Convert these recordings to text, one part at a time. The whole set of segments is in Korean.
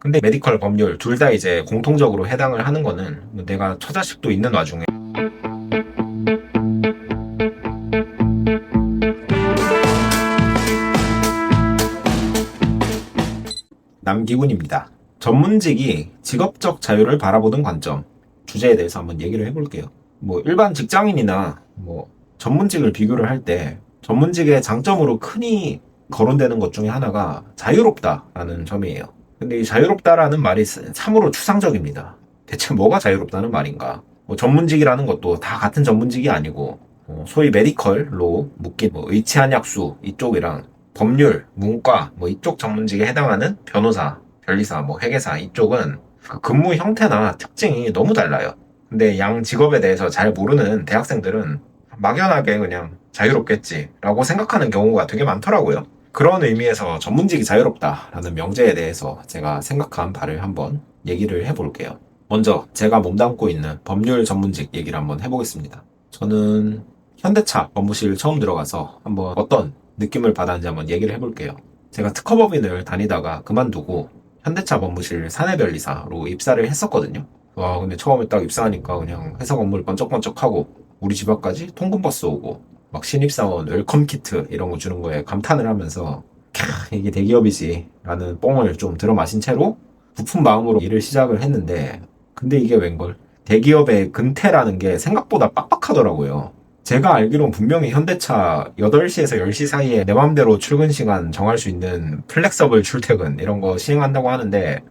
근데 메디컬 법률 둘 다 이제 공통적으로 해당을 하는 거는 뭐 내가 처자식도 있는 와중에 남기훈입니다. 전문직이 직업적 자유를 바라보는 관점 주제에 대해서 한번 얘기를 해볼게요. 뭐 일반 직장인이나 뭐 전문직을 비교를 할 때 전문직의 장점으로 흔히 거론되는 것 중에 하나가 자유롭다라는 점이에요. 근데 이 자유롭다라는 말이 참으로 추상적입니다. 대체 뭐가 자유롭다는 말인가? 뭐 전문직이라는 것도 다 같은 전문직이 아니고 소위 메디컬로 묶인 뭐 의치한약수 이쪽이랑 법률, 문과 뭐 이쪽 전문직에 해당하는 변호사, 변리사, 뭐 회계사 이쪽은 그 근무 형태나 특징이 너무 달라요. 근데 양 직업에 대해서 잘 모르는 대학생들은 막연하게 그냥 자유롭겠지라고 생각하는 경우가 되게 많더라고요. 그런 의미에서 전문직이 자유롭다라는 명제에 대해서 제가 생각한 바를 한번 얘기를 해볼게요. 먼저 제가 몸담고 있는 법률 전문직 얘기를 한번 해보겠습니다. 저는 현대차 법무실 처음 들어가서 한번 어떤 느낌을 받았는지 한번 얘기를 해볼게요. 제가 특허법인을 다니다가 그만두고 현대차 법무실 사내변리사로 입사를 했었거든요. 와, 근데 처음에 딱 입사하니까 그냥 회사 건물 번쩍번쩍하고 우리 집 앞까지 통근버스 오고 막 신입사원 웰컴 키트 이런 거 주는 거에 감탄을 하면서 이게 대기업이지 라는 뽕을 좀 들어 마신 채로 부푼 마음으로 일을 시작을 했는데 근데 이게 웬걸 대기업의 근태라는 게 생각보다 빡빡하더라고요. 제가 알기로는 분명히 현대차 8시에서 10시 사이에 내 맘대로 출근 시간 정할 수 있는 플렉서블 출퇴근 이런 거 시행한다고 하는데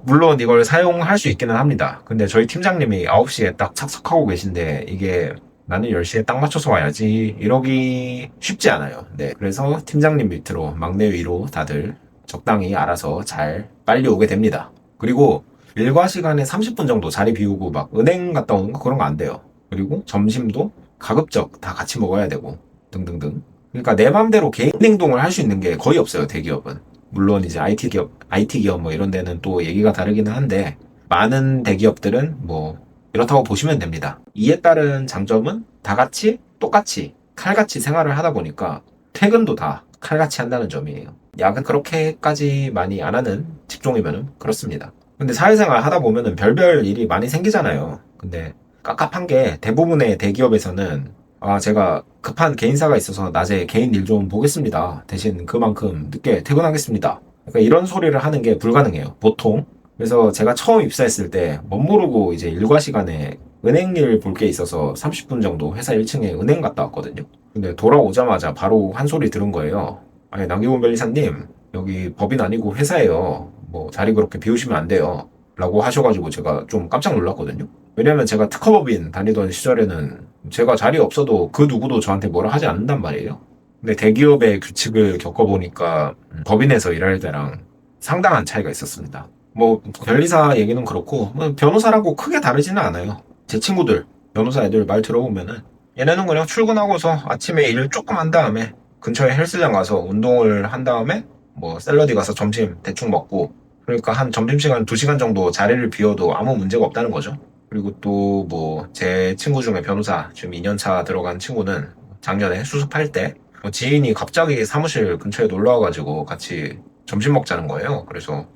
물론 이걸 사용할 수 있기는 합니다. 근데 저희 팀장님이 9시에 딱 착석하고 계신데 이게 나는 10시에 딱 맞춰서 와야지 이러기 쉽지 않아요. 네, 그래서 팀장님 밑으로 막내 위로 다들 적당히 알아서 잘 빨리 오게 됩니다. 그리고 일과 시간에 30분 정도 자리 비우고 막 은행 갔다 오는 거 그런 거 안 돼요. 그리고 점심도 가급적 다 같이 먹어야 되고 등등등. 그러니까 내 맘대로 개인 행동을 할 수 있는 게 거의 없어요, 대기업은. 물론 이제 IT 기업 뭐 이런 데는 또 얘기가 다르기는 한데 많은 대기업들은 뭐 이렇다고 보시면 됩니다. 이에 따른 장점은 다 같이 똑같이 칼같이 생활을 하다 보니까 퇴근도 다 칼같이 한다는 점이에요. 야근 그렇게까지 많이 안 하는 직종이면은 그렇습니다. 근데 사회생활 하다 보면은 별별 일이 많이 생기잖아요. 근데 깝깝한 게 대부분의 대기업에서는 제가 급한 개인사가 있어서 낮에 개인 일 좀 보겠습니다. 대신 그만큼 늦게 퇴근하겠습니다. 그러니까 이런 소리를 하는 게 불가능해요. 보통. 그래서 제가 처음 입사했을 때 멋모르고 이제 일과 시간에 은행 일 볼 게 있어서 30분 정도 회사 1층에 은행 갔다 왔거든요. 근데 돌아오자마자 바로 한 소리 들은 거예요. 아니, 남기훈 변리사님, 여기 법인 아니고 회사예요. 뭐 자리 그렇게 비우시면 안 돼요. 라고 하셔가지고 제가 좀 깜짝 놀랐거든요. 왜냐면 제가 특허법인 다니던 시절에는 제가 자리 없어도 그 누구도 저한테 뭐라 하지 않는단 말이에요. 근데 대기업의 규칙을 겪어보니까 법인에서 일할 때랑 상당한 차이가 있었습니다. 뭐 변리사 얘기는 그렇고 뭐 변호사라고 크게 다르지는 않아요. 제 친구들 변호사 애들 말 들어보면은 얘네는 그냥 출근하고서 아침에 일 조금 한 다음에 근처에 헬스장 가서 운동을 한 다음에 뭐 샐러디 가서 점심 대충 먹고 그러니까 한 점심시간 2시간 정도 자리를 비워도 아무 문제가 없다는 거죠. 그리고 또 뭐 제 친구 중에 변호사 지금 2년차 들어간 친구는 작년에 수습할 때 지인이 갑자기 사무실 근처에 놀러 와가지고 같이 점심 먹자는 거예요. 그래서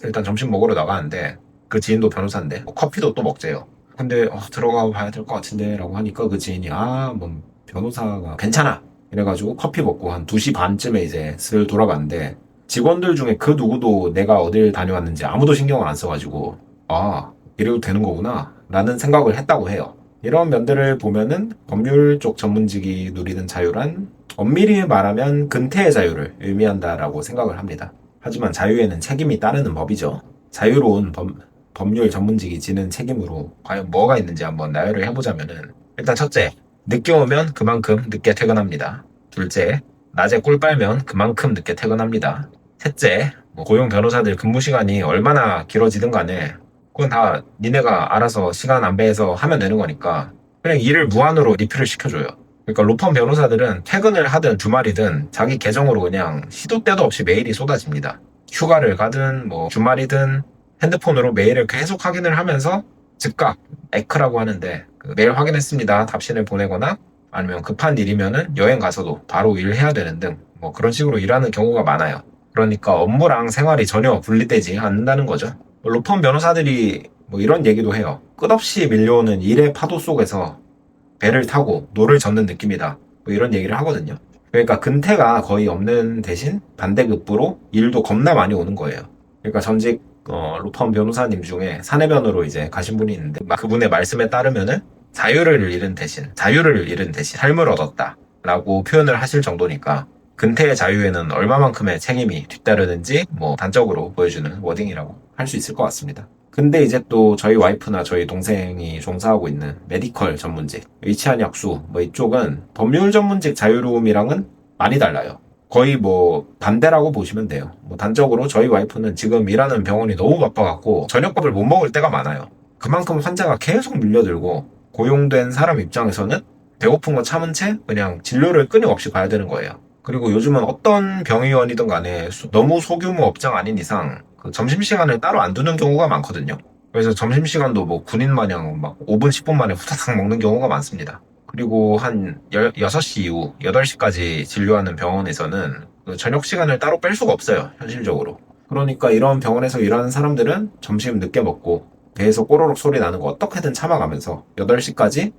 일단 점심 먹으러 나가는데 그 지인도 변호사인데 커피도 또 먹재요. 근데 들어가 봐야 될 것 같은데 라고 하니까 그 지인이 뭐 변호사가 괜찮아 이래가지고 커피 먹고 한 2시 반쯤에 이제 슬 돌아갔는데 직원들 중에 그 누구도 내가 어딜 다녀왔는지 아무도 신경을 안 써가지고 이래도 되는 거구나 라는 생각을 했다고 해요. 이런 면들을 보면은 법률 쪽 전문직이 누리는 자유란 엄밀히 말하면 근태의 자유를 의미한다라고 생각을 합니다. 하지만 자유에는 책임이 따르는 법이죠. 자유로운 법률 전문직이 지는 책임으로 과연 뭐가 있는지 한번 나열을 해보자면은 일단 첫째, 늦게 오면 그만큼 늦게 퇴근합니다. 둘째, 낮에 꿀 빨면 그만큼 늦게 퇴근합니다. 셋째, 고용 변호사들 근무 시간이 얼마나 길어지든 간에 그건 다 니네가 알아서 시간 안배해서 하면 되는 거니까 그냥 일을 무한으로 리필을 시켜줘요. 그러니까 로펌 변호사들은 퇴근을 하든 주말이든 자기 계정으로 그냥 시도 때도 없이 메일이 쏟아집니다. 휴가를 가든 뭐 주말이든 핸드폰으로 메일을 계속 확인을 하면서 즉각 에크라고 하는데 메일 확인했습니다 답신을 보내거나 아니면 급한 일이면은 여행 가서도 바로 일해야 되는 등 뭐 그런 식으로 일하는 경우가 많아요. 그러니까 업무랑 생활이 전혀 분리되지 않는다는 거죠. 로펌 변호사들이 뭐 이런 얘기도 해요. 끝없이 밀려오는 일의 파도 속에서 배를 타고 노를 젓는 느낌이다. 뭐 이런 얘기를 하거든요. 그러니까 근태가 거의 없는 대신 반대급부로 일도 겁나 많이 오는 거예요. 그러니까 전직 로펌 변호사님 중에 사내변으로 이제 가신 분이 있는데 그분의 말씀에 따르면은 자유를 잃은 대신 삶을 얻었다 라고 표현을 하실 정도니까 근태의 자유에는 얼마만큼의 책임이 뒤따르는지 뭐 단적으로 보여주는 워딩이라고 할 수 있을 것 같습니다. 근데 이제 또 저희 와이프나 저희 동생이 종사하고 있는 메디컬 전문직, 의치안 약수 뭐 이쪽은 법률 전문직 자유로움이랑은 많이 달라요. 거의 뭐 반대라고 보시면 돼요. 뭐 단적으로 저희 와이프는 지금 일하는 병원이 너무 바빠갖고 저녁밥을 못 먹을 때가 많아요. 그만큼 환자가 계속 밀려들고 고용된 사람 입장에서는 배고픈 거 참은 채 그냥 진료를 끊임없이 봐야 되는 거예요. 그리고 요즘은 어떤 병의원이든 간에 너무 소규모 업장 아닌 이상 그 점심시간을 따로 안 두는 경우가 많거든요. 그래서 점심시간도 뭐 군인 마냥 막 5분, 10분 만에 후다닥 먹는 경우가 많습니다. 그리고 한 6시 이후 8시까지 진료하는 병원에서는 그 저녁 시간을 따로 뺄 수가 없어요, 현실적으로. 그러니까 이런 병원에서 일하는 사람들은 점심 늦게 먹고 배에서 꼬르륵 소리 나는 거 어떻게든 참아가면서 8시까지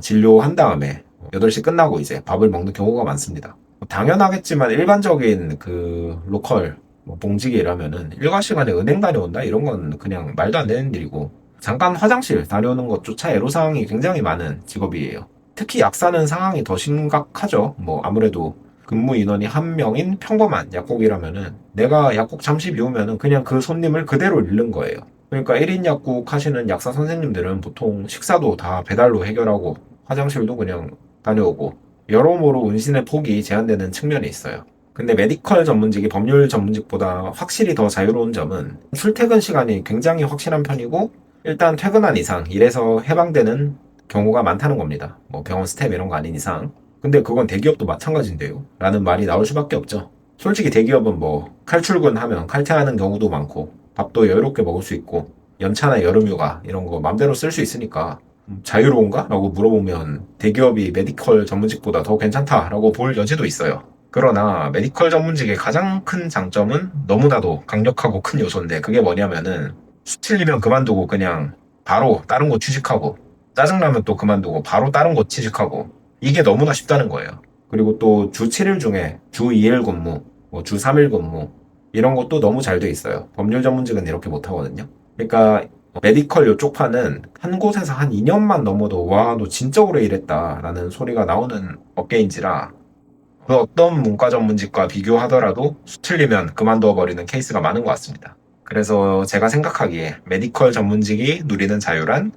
진료한 다음에 8시 끝나고 이제 밥을 먹는 경우가 많습니다. 당연하겠지만 일반적인 그 로컬 봉직에 일하면은 일과 시간에 은행 다녀온다 이런 건 그냥 말도 안 되는 일이고 잠깐 화장실 다녀오는 것조차 애로사항이 굉장히 많은 직업이에요. 특히 약사는 상황이 더 심각하죠. 뭐 아무래도 근무 인원이 한 명인 평범한 약국이라면은 내가 약국 잠시 비우면은 그냥 그 손님을 그대로 잃는 거예요. 그러니까 1인 약국 하시는 약사 선생님들은 보통 식사도 다 배달로 해결하고 화장실도 그냥 다녀오고 여러모로 은신의 폭이 제한되는 측면이 있어요. 근데 메디컬 전문직이 법률 전문직보다 확실히 더 자유로운 점은 출퇴근 시간이 굉장히 확실한 편이고 일단 퇴근한 이상 일에서 해방되는 경우가 많다는 겁니다. 뭐 병원 스텝 이런 거 아닌 이상. 근데 그건 대기업도 마찬가지인데요. 라는 말이 나올 수밖에 없죠. 솔직히 대기업은 뭐 칼출근하면 칼퇴하는 경우도 많고 밥도 여유롭게 먹을 수 있고 연차나 여름휴가 이런 거 맘대로 쓸 수 있으니까 자유로운가? 라고 물어보면 대기업이 메디컬 전문직보다 더 괜찮다라고 볼 여지도 있어요. 그러나 메디컬 전문직의 가장 큰 장점은 너무나도 강력하고 큰 요소인데 그게 뭐냐면은 수틀리면 그만두고 그냥 바로 다른 곳 취직하고 짜증나면 또 그만두고 바로 다른 곳 취직하고 이게 너무나 쉽다는 거예요. 그리고 또 주 7일 중에 주 2일 근무, 뭐 주 3일 근무 이런 것도 너무 잘 돼 있어요. 법률 전문직은 이렇게 못하거든요. 그러니까 메디컬 요쪽 판은 한 곳에서 한 2년만 넘어도 와, 너 진짜 오래 일했다 라는 소리가 나오는 업계인지라 그 어떤 문과 전문직과 비교하더라도 수틀리면 그만둬버리는 케이스가 많은 것 같습니다. 그래서 제가 생각하기에 메디컬 전문직이 누리는 자유란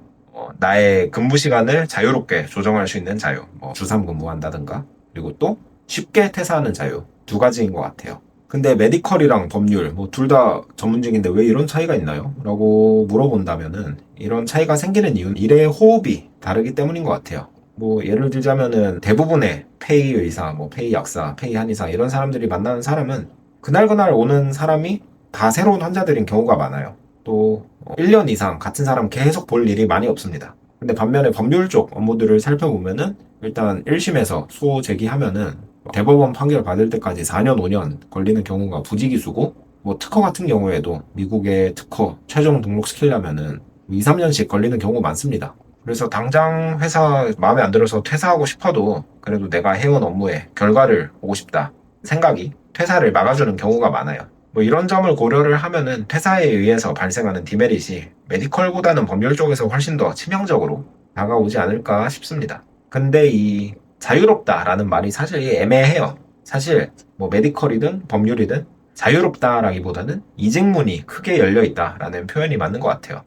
나의 근무 시간을 자유롭게 조정할 수 있는 자유, 뭐 주3 근무한다든가 그리고 또 쉽게 퇴사하는 자유 두 가지인 것 같아요. 근데 메디컬이랑 법률 뭐 둘 다 전문직인데 왜 이런 차이가 있나요? 라고 물어본다면은 이런 차이가 생기는 이유는 일의 호흡이 다르기 때문인 것 같아요. 뭐 예를 들자면은 대부분의 페이 의사, 뭐 페이 약사, 페이 한의사 이런 사람들이 만나는 사람은 그날그날 오는 사람이 다 새로운 환자들인 경우가 많아요. 또 1년 이상 같은 사람 계속 볼 일이 많이 없습니다. 근데 반면에 법률 쪽 업무들을 살펴보면은 일단 1심에서 수호 제기하면은 대법원 판결 받을 때까지 4년, 5년 걸리는 경우가 부지기수고 뭐 특허 같은 경우에도 미국의 특허 최종 등록시키려면은 2, 3년씩 걸리는 경우가 많습니다. 그래서 당장 회사 마음에 안 들어서 퇴사하고 싶어도 그래도 내가 해온 업무의 결과를 보고 싶다 생각이 퇴사를 막아주는 경우가 많아요. 뭐 이런 점을 고려를 하면은 퇴사에 의해서 발생하는 디메릿이 메디컬보다는 법률 쪽에서 훨씬 더 치명적으로 다가오지 않을까 싶습니다. 근데 이 자유롭다라는 말이 사실 애매해요. 사실 뭐 메디컬이든 법률이든 자유롭다라기보다는 이직문이 크게 열려있다라는 표현이 맞는 것 같아요.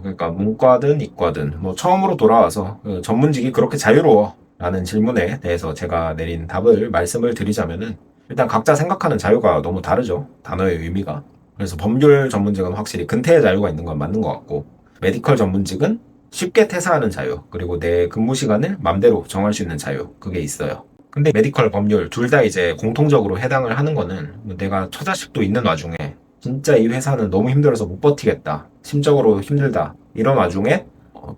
그러니까 문과든 이과든 뭐 처음으로 돌아와서 그 전문직이 그렇게 자유로워 라는 질문에 대해서 제가 내린 답을 말씀을 드리자면은 일단 각자 생각하는 자유가 너무 다르죠. 단어의 의미가. 그래서 법률 전문직은 확실히 근태의 자유가 있는 건 맞는 것 같고 메디컬 전문직은 쉽게 퇴사하는 자유 그리고 내 근무 시간을 맘대로 정할 수 있는 자유 그게 있어요. 근데 메디컬 법률 둘 다 이제 공통적으로 해당을 하는 거는 내가 처자식도 있는 와중에 진짜 이 회사는 너무 힘들어서 못 버티겠다. 심적으로 힘들다. 이런 와중에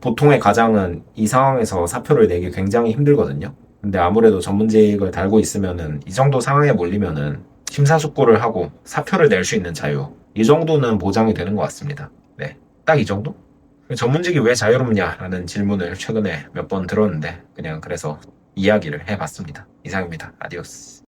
보통의 가장은 이 상황에서 사표를 내기 굉장히 힘들거든요. 근데 아무래도 전문직을 달고 있으면은 이 정도 상황에 몰리면은 심사숙고를 하고 사표를 낼 수 있는 자유, 이 정도는 보장이 되는 것 같습니다. 네, 딱 이 정도? 전문직이 왜 자유롭냐라는 질문을 최근에 몇 번 들었는데 그냥 그래서 이야기를 해봤습니다. 이상입니다. 아디오스.